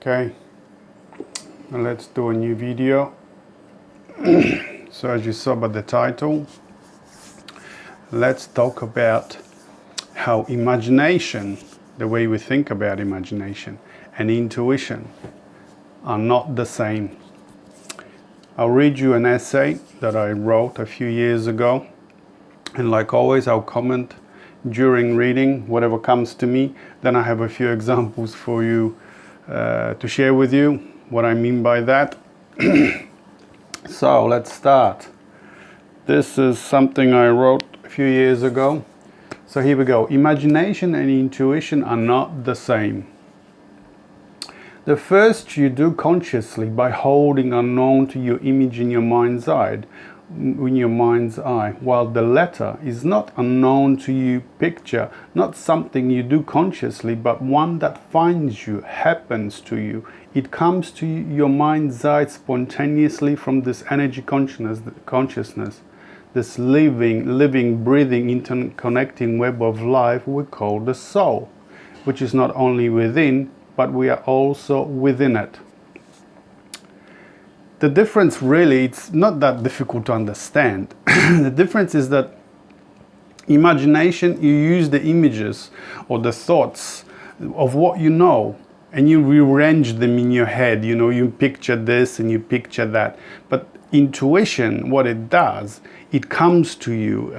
Okay, now let's do a new video. So as you saw by the title, let's talk about how imagination, the way we think about imagination, and intuition are not the same. I'll read you an essay that I wrote a few years ago, and like always I'll comment during reading whatever comes to me. Then I have a few examples for you to share with you what I mean by that. So let's start. This is something I wrote a few years ago. So here we go. Imagination and intuition are not the same. The first you do consciously by holding unknown to your image in your mind's eye, while the latter is not unknown to you picture, not something you do consciously, but one that finds you, happens to you. It comes to your mind's eye spontaneously from this energy consciousness, this living, breathing, interconnecting web of life we call the soul, which is not only within, but we are also within it. The difference really, it's not that difficult to understand. The difference is that imagination, you use the images or the thoughts of what you know, and you rearrange them in your head. You know, you picture this and you picture that. But intuition, what it does, it comes to you,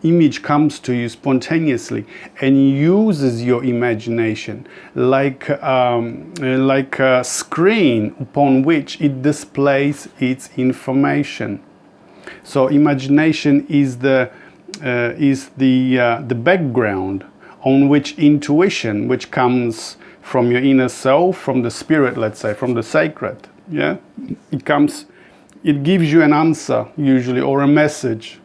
image comes to you spontaneously and uses your imagination like a screen upon which it displays its information. So imagination is the background on which intuition, which comes from your inner self, from the spirit, let's say, from the sacred, yeah, it gives you an answer usually, or a message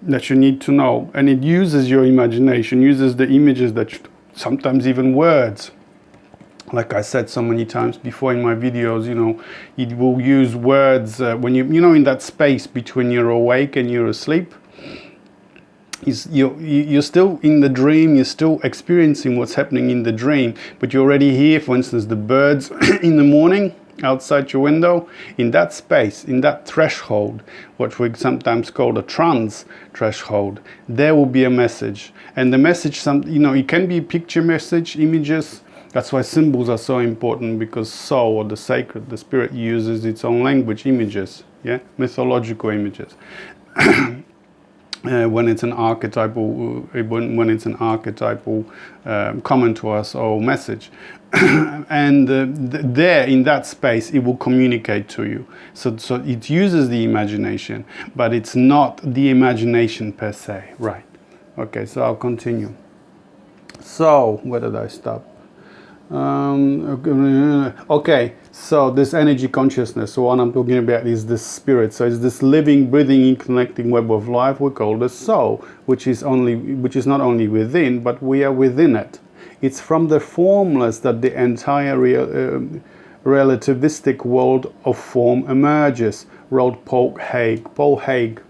that you need to know, and it uses your imagination, uses the images, that sometimes even words. Like I said so many times before in my videos, you know, it will use words when you know, in that space between you're awake and you're asleep. You're still in the dream, you're still experiencing what's happening in the dream, but you already hear, for instance, the birds in the morning outside your window. In that space, in that threshold, what we sometimes call the trance threshold, there will be a message. And the message, it can be a picture message, images. That's why symbols are so important, because soul, or the sacred, the spirit, uses its own language, images, yeah, mythological images. When it's an archetypal comment to us or message, and there in that space it will communicate to you. So it uses the imagination, but it's not the imagination per se, right? Okay, so I'll continue. So where did I stop? Okay, so this energy consciousness, so what I'm talking about is this spirit. So it's this living, breathing, connecting web of life we call the soul, which is not only within, but we are within it. It's from the formless that the entire relativistic world of form emerges, wrote Paul Hague.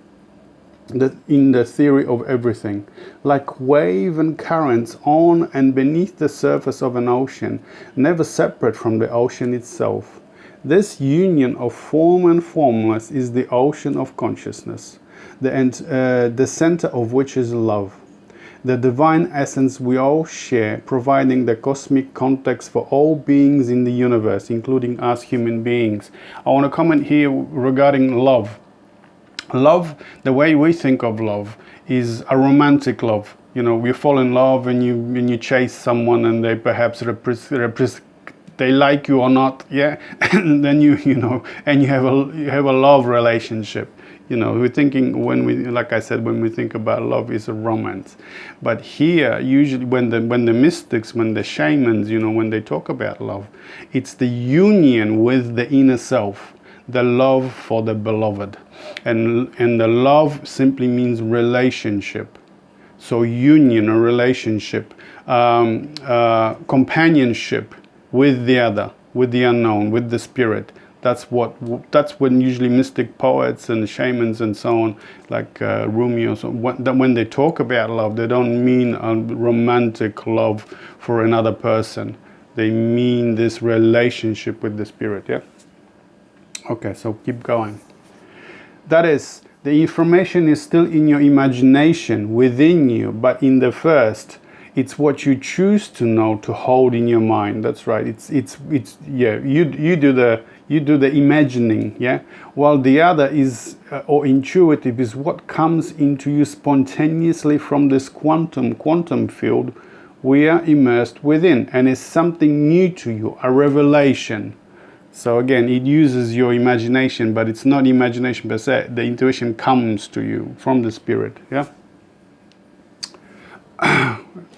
In the theory of everything, like wave and currents on and beneath the surface of an ocean, never separate from the ocean itself. This union of form and formless is the ocean of consciousness, the center of which is love, the divine essence we all share, providing the cosmic context for all beings in the universe, including us human beings. I want to comment here regarding love. Love, the way we think of love, is a romantic love. You know, you fall in love and you chase someone, and they perhaps they like you or not, yeah. And then you have a love relationship. You know, we're thinking, like I said, when we think about love, is a romance. But here, usually, when the mystics, when the shamans, when they talk about love, it's the union with the inner self, the love for the beloved. And the love simply means relationship. So union, a relationship, companionship with the other, with the unknown, with the spirit. That's when usually mystic poets and shamans and so on, like Rumi or so, when they talk about love, they don't mean a romantic love for another person. They mean this relationship with the spirit, yeah? Okay, so keep going. That is, the information is still in your imagination, within you, but in the first, it's what you choose to know, to hold in your mind. That's right. It's yeah. You do the imagining, yeah. While the other is or intuitive is what comes into you spontaneously from this quantum field we are immersed within, and is something new to you, a revelation. So again, it uses your imagination, but it's not imagination per se. The intuition comes to you from the spirit, yeah?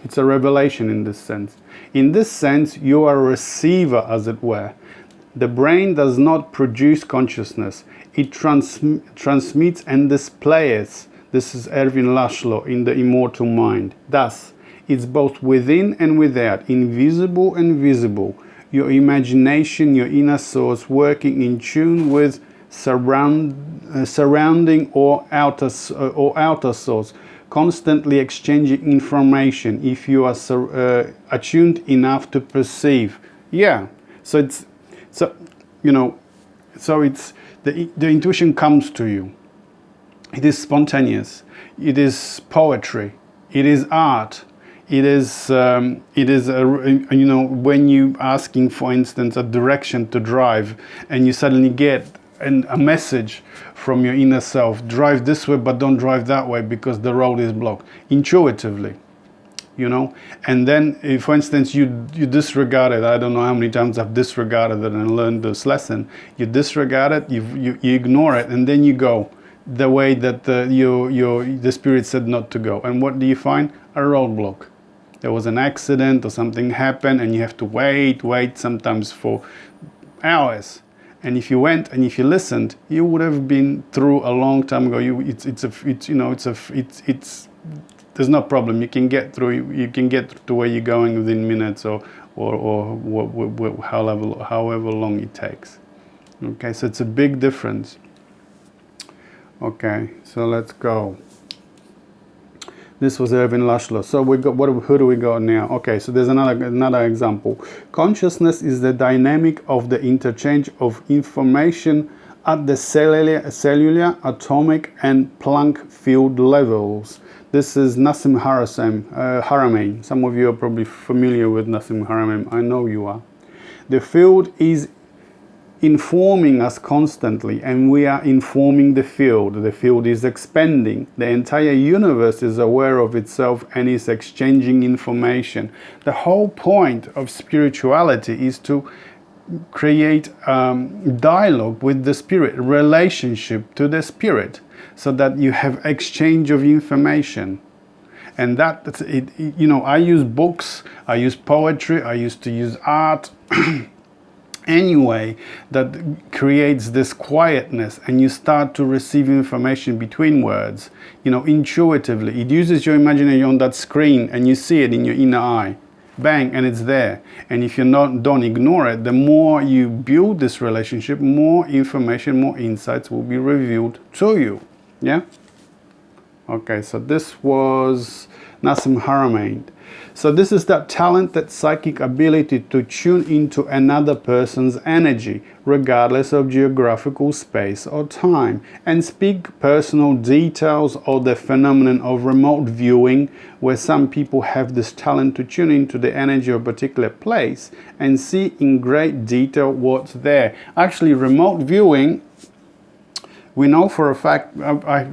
It's a revelation in this sense. In this sense, you are a receiver, as it were. The brain does not produce consciousness. It transmits and displays. This is Erwin Laszlo in The Immortal Mind. Thus, it's both within and without, invisible and visible. Your imagination, your inner source, working in tune with surrounding or outer source, constantly exchanging information. If you are attuned enough to perceive, yeah. So it's the intuition comes to you. It is spontaneous. It is poetry. It is art. It is when you asking, for instance, a direction to drive, and you suddenly get a message from your inner self: drive this way, but don't drive that way because the road is blocked. Intuitively, And then, if, for instance, you disregard it. I don't know how many times I've disregarded it and learned this lesson. You disregard it, you ignore it, and then you go the way that the spirit said not to go. And what do you find? A roadblock. There was an accident or something happened, and you have to wait sometimes for hours. And if you went and if you listened, you would have been through a long time ago. There's no problem. You can get through. You can get to where you're going within minutes or however long it takes. Okay, so it's a big difference. Okay, so let's go. This was Erwin Laszlo. So we got who do we got now? Okay, so there's another example. Consciousness is the dynamic of the interchange of information at the cellular, atomic, and Planck field levels. This is Nassim Haramein. Some of you are probably familiar with Nassim Haramein. I know you are. The field is informing us constantly, and we are informing the field. The field is expanding. The entire universe is aware of itself and is exchanging information. The whole point of spirituality is to create dialogue with the spirit, relationship to the spirit, so that you have exchange of information. And that's it. I use books, I use poetry, I used to use art. Anyway, that creates this quietness, and you start to receive information between words, intuitively. It uses your imagination on that screen, and you see it in your inner eye. Bang, and it's there. And if you don't ignore it, the more you build this relationship, more information, more insights will be revealed to you. Yeah? Okay, so this was Nassim Haramein. So this is that talent, that psychic ability to tune into another person's energy, regardless of geographical space or time, and speak personal details, or the phenomenon of remote viewing, where some people have this talent to tune into the energy of a particular place and see in great detail what's there. Actually, remote viewing, we know for a fact, I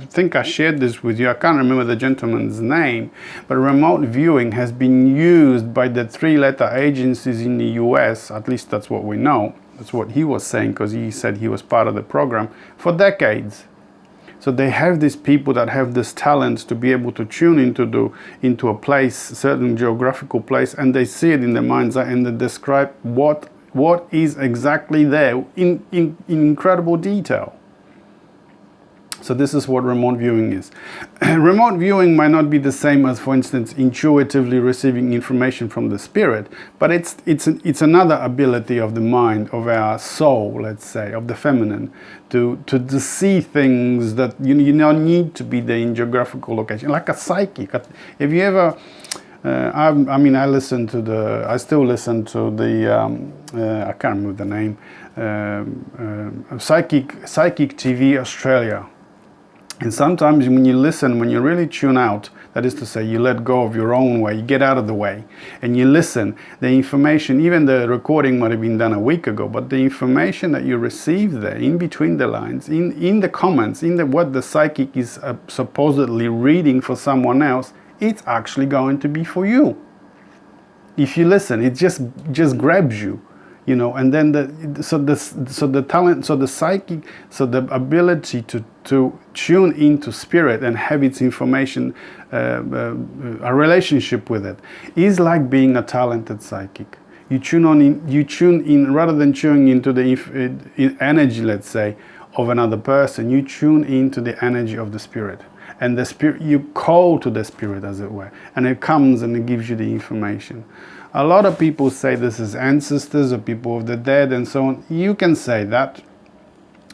think I shared this with you, I can't remember the gentleman's name, but remote viewing has been used by the 3-letter agencies in the US, at least that's what we know. That's what he was saying, because he said he was part of the program, for decades. So they have these people that have this talent to be able to tune into a place, a certain geographical place, and they see it in their mind's eye, and they describe what is exactly there in incredible detail. So this is what remote viewing is. Remote viewing might not be the same as, for instance, intuitively receiving information from the spirit, but it's another ability of the mind, of our soul, let's say, of the feminine, to see things that you don't need to be there in geographical location, like a psychic. Have you ever I mean, I still listen to the, I can't remember the name, Psychic TV Australia. And sometimes when you listen, when you really tune out, that is to say, you let go of your own way, you get out of the way, and you listen, the information, even the recording might have been done a week ago, but the information that you receive there, in between the lines, in the comments, what the psychic is supposedly reading for someone else, it's actually going to be for you. If you listen, it just grabs you. You know, and then the psychic, so the ability to tune into spirit and have its information, a relationship with it, is like being a talented psychic. You tune in rather than tuning into the energy, let's say, of another person. You tune into the energy of the spirit, and the spirit, you call to the spirit, as it were, and it comes and it gives you the information. A lot of people say this is ancestors or people of the dead and so on. You can say that,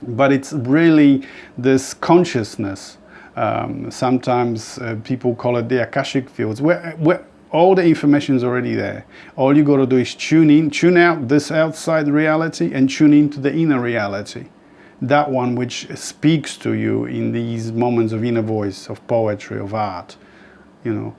but it's really this consciousness. Sometimes people call it the Akashic fields, where all the information is already there. All you got to do is tune out this outside reality and tune into the inner reality. That one which speaks to you in these moments of inner voice, of poetry, of art. You know,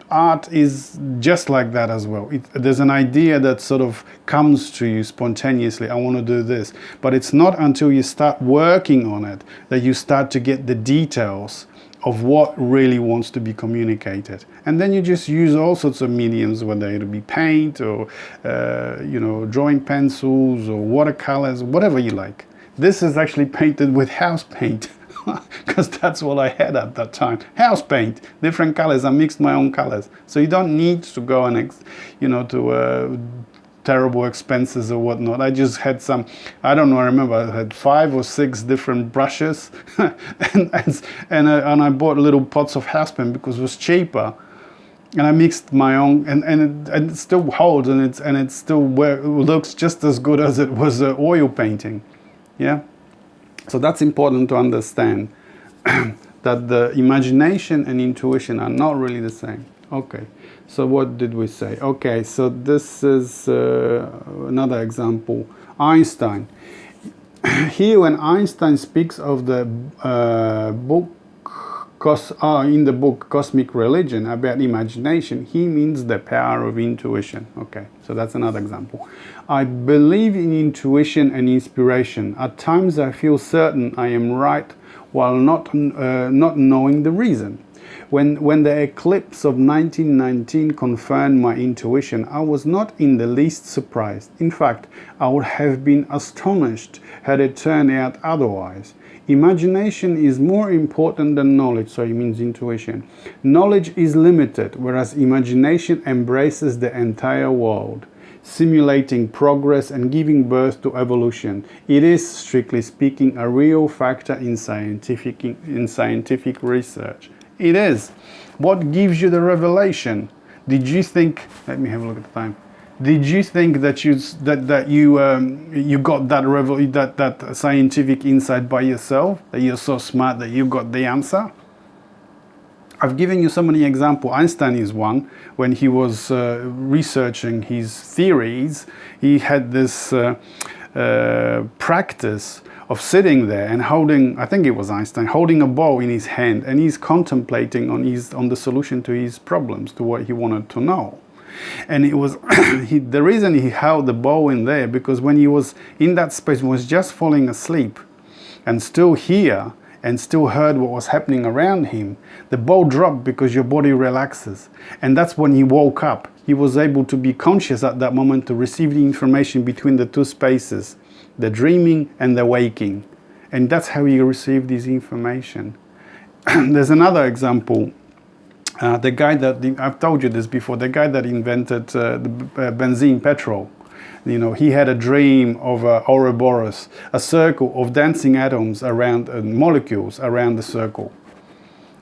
art is just like that as well. There's an idea that sort of comes to you spontaneously. I want to do this. But it's not until you start working on it that you start to get the details of what really wants to be communicated. And then you just use all sorts of mediums, whether it be paint or, drawing pencils or watercolors, whatever you like. This is actually painted with house paint. Because that's what I had at that time. House paint, different colors. I mixed my own colors. So you don't need to go and, to terrible expenses or whatnot. I just had some, I don't know, I remember I had 5 or 6 different brushes and I bought little pots of house paint because it was cheaper. And I mixed my own, and it still holds, and it still looks just as good as it was oil painting. Yeah. So that's important to understand, that the imagination and intuition are not really the same. Okay, so what did we say? Okay, so this is another example. Einstein. Here, when Einstein speaks of the in the book Cosmic Religion about imagination, he means the power of intuition. Okay, so that's another example. I believe in intuition and inspiration. At times I feel certain I am right while not knowing the reason. When the eclipse of 1919 confirmed my intuition, I was not in the least surprised. In fact, I would have been astonished had it turned out otherwise. Imagination is more important than knowledge, so it means intuition. Knowledge is limited, whereas imagination embraces the entire world, simulating progress and giving birth to evolution. It is, strictly speaking, a real factor in scientific research. It is. What gives you the revelation? Did you think? Let me have a look at the time. Did you think that you got that scientific insight by yourself? That you're so smart that you got the answer? I've given you so many examples. Einstein is one. When he was researching his theories, he had this practice of sitting there and holding, I think it was Einstein, holding a ball in his hand, and he's contemplating on the solution to his problems, to what he wanted to know. And it was the reason he held the ball in there, because when he was in that space, he was just falling asleep and still here and still heard what was happening around him. The ball dropped because your body relaxes. And that's when he woke up. He was able to be conscious at that moment to receive the information between the two spaces, the dreaming and the waking. And that's how he received this information. There's another example. The guy I've told you this before, the guy that invented the benzene, petrol. He had a dream of Ouroboros, a circle of dancing atoms around molecules around the circle.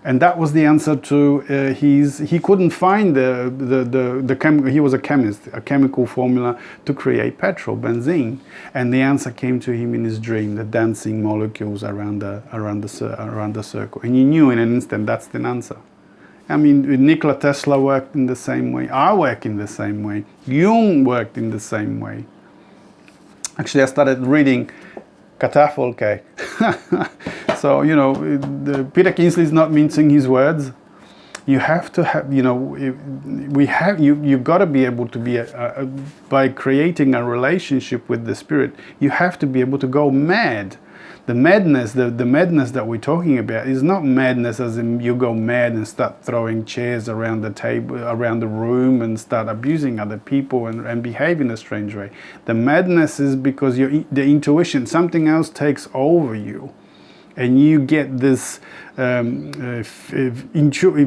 And that was the answer to he couldn't find he was a chemist, a chemical formula to create petrol, benzene. And the answer came to him in his dream, the dancing molecules around the circle. And he knew in an instant that's the answer. I mean, Nikola Tesla worked in the same way. I work in the same way. Jung worked in the same way. Actually, I started reading Katafolke. So, you know, Peter Kingsley is not mincing his words. You have to have, you know, you've got to be able to be, by creating a relationship with the Spirit, you have to be able to go mad. The madness that we're talking about is not madness as in you go mad and start throwing chairs around the table, around the room, and start abusing other people and behave in a strange way. The madness is because the intuition, something else takes over you. And you get this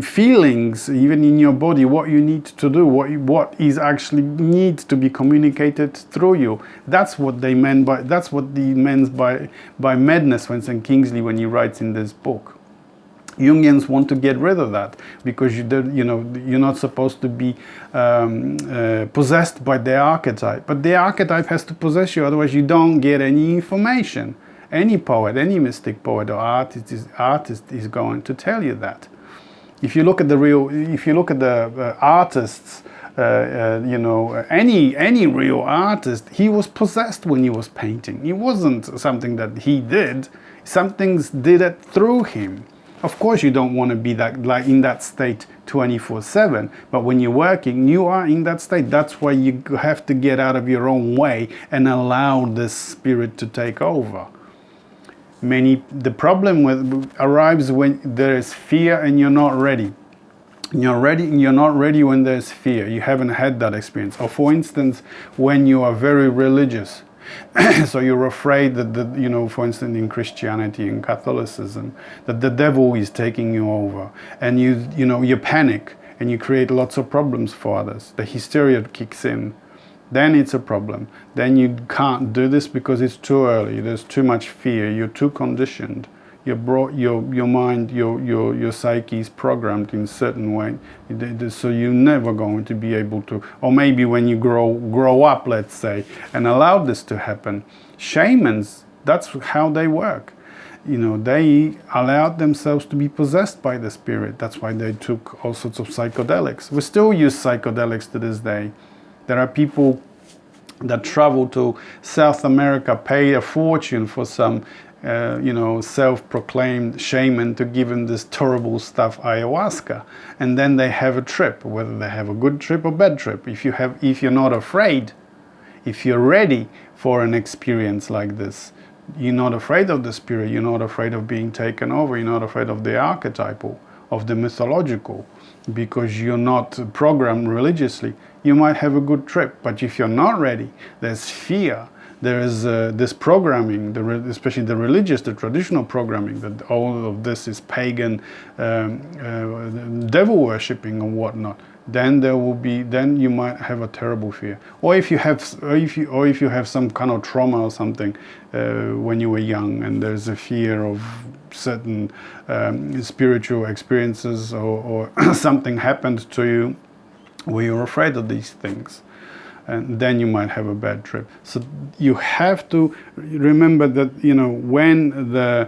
feelings, even in your body, what you need to do, what is actually needs to be communicated through you. That's what they meant by. That's what he meant by madness, Vincent Kingsley, when he writes in this book. Jungians want to get rid of that because you're not supposed to be possessed by the archetype. But the archetype has to possess you, otherwise you don't get any information. Any poet, any mystic poet or artist is going to tell you that. If you look at the artists, any real artist, he was possessed when he was painting. It wasn't something that he did. Some things did it through him. Of course, you don't want to be in that state 24/7. But when you're working, you are in that state. That's why you have to get out of your own way and allow the Spirit to take over. The problem arrives when there is fear and you're not ready. You're not ready when there's fear. You haven't had that experience. Or for instance, when you are very religious, so you're afraid that for instance, in Christianity and Catholicism, that the devil is taking you over, and you panic and you create lots of problems for others. The hysteria kicks in. Then it's a problem. Then you can't do this because it's too early. There's too much fear. You're too conditioned. Your mind, your psyche is programmed in a certain way. So you're never going to be able to. Or maybe when you grow up, let's say, and allow this to happen. Shamans, that's how they work. They allowed themselves to be possessed by the Spirit. That's why they took all sorts of psychedelics. We still use psychedelics to this day. There are people that travel to South America, pay a fortune for some, self-proclaimed shaman to give them this terrible stuff, ayahuasca, and then they have a trip. Whether they have a good trip or bad trip, if you're not afraid, if you're ready for an experience like this, you're not afraid of the Spirit. You're not afraid of being taken over. You're not afraid of the archetypal, of the mythological, because you're not programmed religiously. You might have a good trip, but if you're not ready, there's fear. There is this programming, especially the religious, the traditional programming, that all of this is pagan, devil worshipping and whatnot. Then you might have a terrible fear. Or if you have some kind of trauma or something when you were young, and there's a fear of certain spiritual experiences, or something happened to you where you're afraid of these things, and then you might have a bad trip. So you have to remember that when the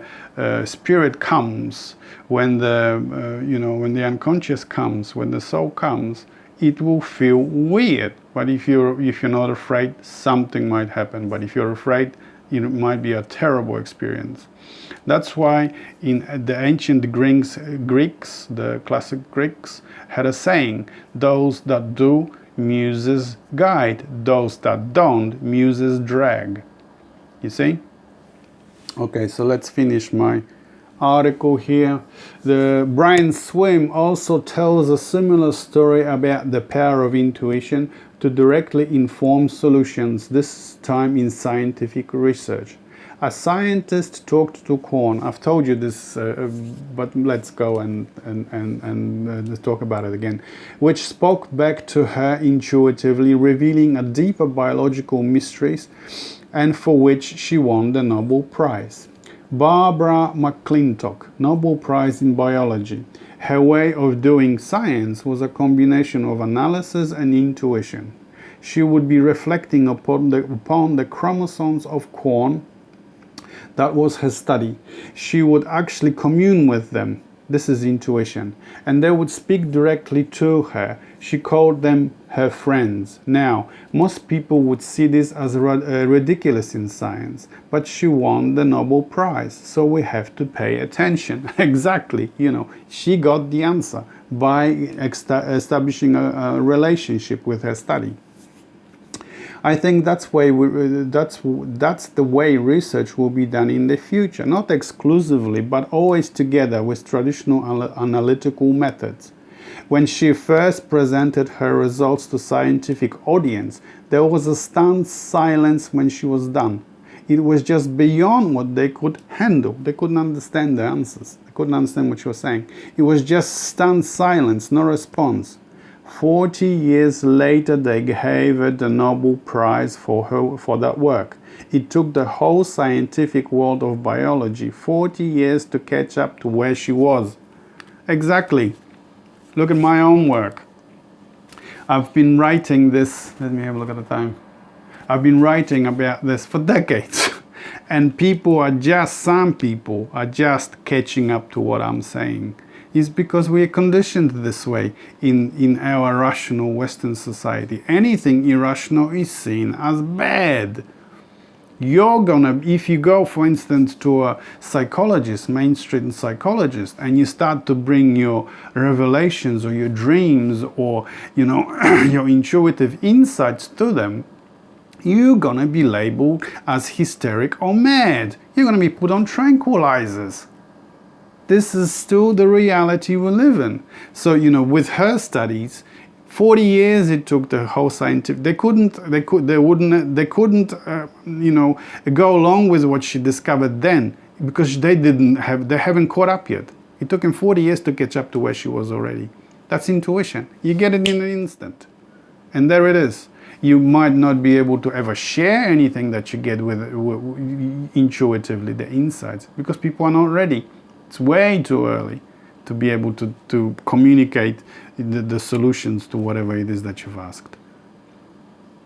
Spirit comes, when the unconscious comes, when the soul comes, it will feel weird. But if you're not afraid, something might happen. But if you're afraid, it might be a terrible experience. That's why in the ancient Greeks, the classic Greeks, had a saying: those that do, muses guide; those that don't, muses drag. You see? Okay, so let's finish my article here. The Brian Swim also tells a similar story about the power of intuition to directly inform solutions, this time in scientific research. A scientist talked to corn. I've told you this, but let's go and talk about it again. Which spoke back to her intuitively, revealing a deeper biological mysteries, and for which she won the Nobel Prize. Barbara McClintock, Nobel Prize in Biology. Her way of doing science was a combination of analysis and intuition. She would be reflecting upon the chromosomes of corn. That was her study. She would actually commune with them. This is intuition. And they would speak directly to her. She called them her friends. Now, most people would see this as ridiculous in science, but she won the Nobel Prize, so we have to pay attention. Exactly, she got the answer by establishing a relationship with her study. I think that's the way research will be done in the future, not exclusively, but always together with traditional analytical methods. When she first presented her results to scientific audience, there was a stunned silence when she was done. It was just beyond what they could handle. They couldn't understand the answers. They couldn't understand what she was saying. It was just stunned silence, no response. 40 years later, they gave her the Nobel Prize for that work. It took the whole scientific world of biology 40 years to catch up to where she was. Exactly. Look at my own work. I've been writing this, let me have a look at the time. I've been writing about this for decades. And some people are just catching up to what I'm saying. It's because we are conditioned this way in our rational Western society. Anything irrational is seen as bad. If you go, for instance, to a psychologist, mainstream psychologist, and you start to bring your revelations or your dreams or, your intuitive insights to them, you're going to be labeled as hysteric or mad. You're going to be put on tranquilizers. This is still the reality we live in. So, with her studies, 40 years it took the whole scientific. They couldn't go along with what she discovered then because they haven't caught up yet. It took him 40 years to catch up to where she was already. That's intuition. You get it in an instant, and there it is. You might not be able to ever share anything that you get with intuitively, the insights, because people are not ready. It's way too early to be able to communicate the solutions to whatever it is that you've asked.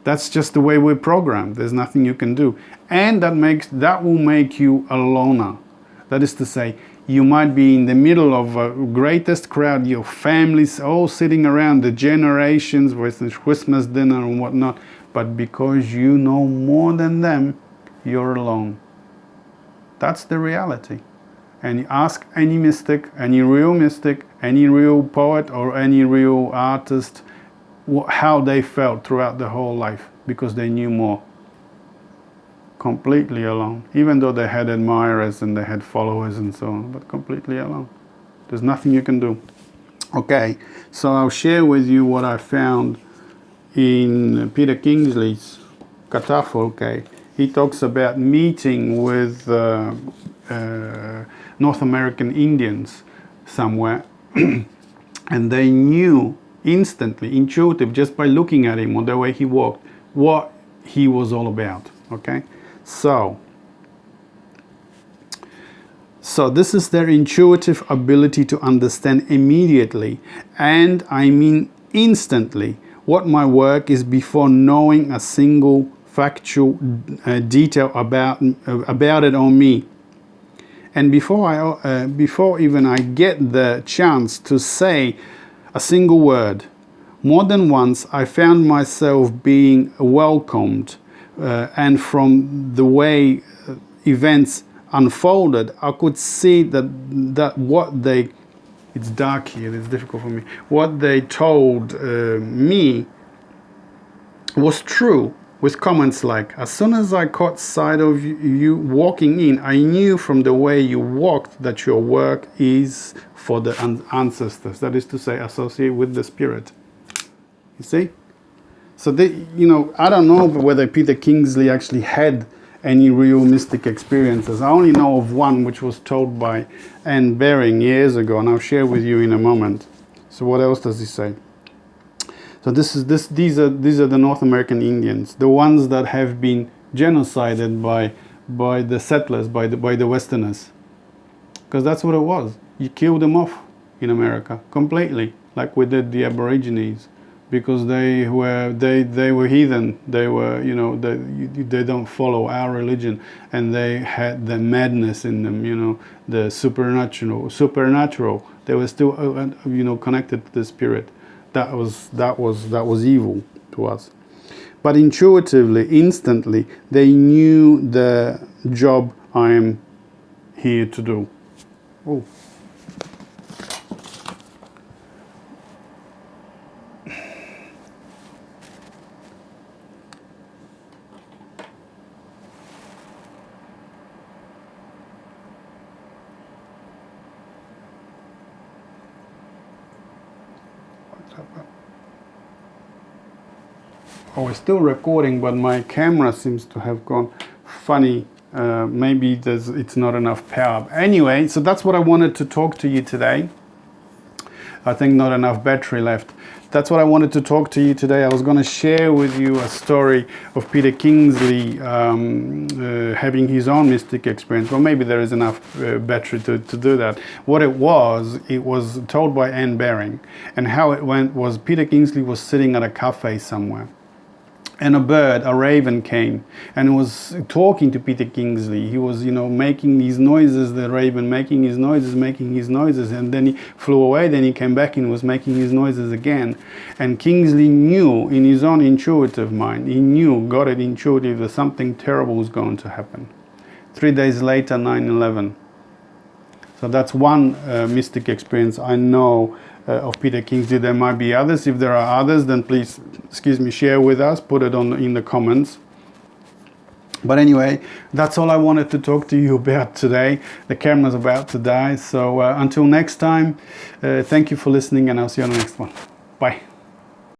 That's just the way we're programmed. There's nothing you can do. And that will make you a loner. That is to say, you might be in the middle of a greatest crowd, your family's all sitting around, the generations with the Christmas dinner and whatnot, but because you know more than them, you're alone. That's the reality. And you ask any mystic, any real poet or any real artist how they felt throughout the whole life, because they knew more. Completely alone, even though they had admirers and they had followers and so on, but completely alone. There's nothing you can do. Okay, so I'll share with you what I found in Peter Kingsley's Katafolke. He talks about meeting with North American Indians somewhere, and they knew instantly, intuitive, just by looking at him or the way he walked, what he was all about. Okay, so this is their intuitive ability to understand immediately, and I mean instantly, what my work is before knowing a single factual detail about it or me. And before even I get the chance to say a single word, more than once I found myself being welcomed, and from the way events unfolded, I could see that what they, it's dark here, it's difficult for me, what they told me was true. With comments like, as soon as I caught sight of you walking in, I knew from the way you walked that your work is for the ancestors. That is to say, associate with the spirit. You see? So, I don't know whether Peter Kingsley actually had any real mystic experiences. I only know of one which was told by Anne Baring years ago, and I'll share with you in a moment. So what else does he say? So these are the North American Indians, the ones that have been genocided by the settlers, by the Westerners, because that's what it was. You killed them off in America completely, like we did the Aborigines, because they were heathen. They were, you know, they don't follow our religion, and they had the madness in them, you know, the supernatural. They were still, you know, connected to the spirit. That was evil to us. But intuitively, instantly, they knew the job I am here to do. Oh. Oh, we're still recording, but my camera seems to have gone funny. Maybe it's not enough power. Anyway, so that's what I wanted to talk to you today. I think not enough battery left. That's what I wanted to talk to you today. I was going to share with you a story of Peter Kingsley having his own mystic experience. Well, maybe there is enough battery to do that. What it was told by Anne Baring. And how it went was Peter Kingsley was sitting at a cafe somewhere. And a raven came and was talking to Peter Kingsley. He was, you know, making these noises, the raven making his noises, and then he flew away, then he came back and was making his noises again. And Kingsley knew in his own intuitive mind, got it intuitive that something terrible was going to happen. 3 days later, 9/11. So that's one mystic experience I know of Peter Kingsley. There might be others. If there are others, then please, share with us. Put it in the comments. But anyway, that's all I wanted to talk to you about today. The camera's about to die. So until next time, thank you for listening, and I'll see you on the next one. Bye.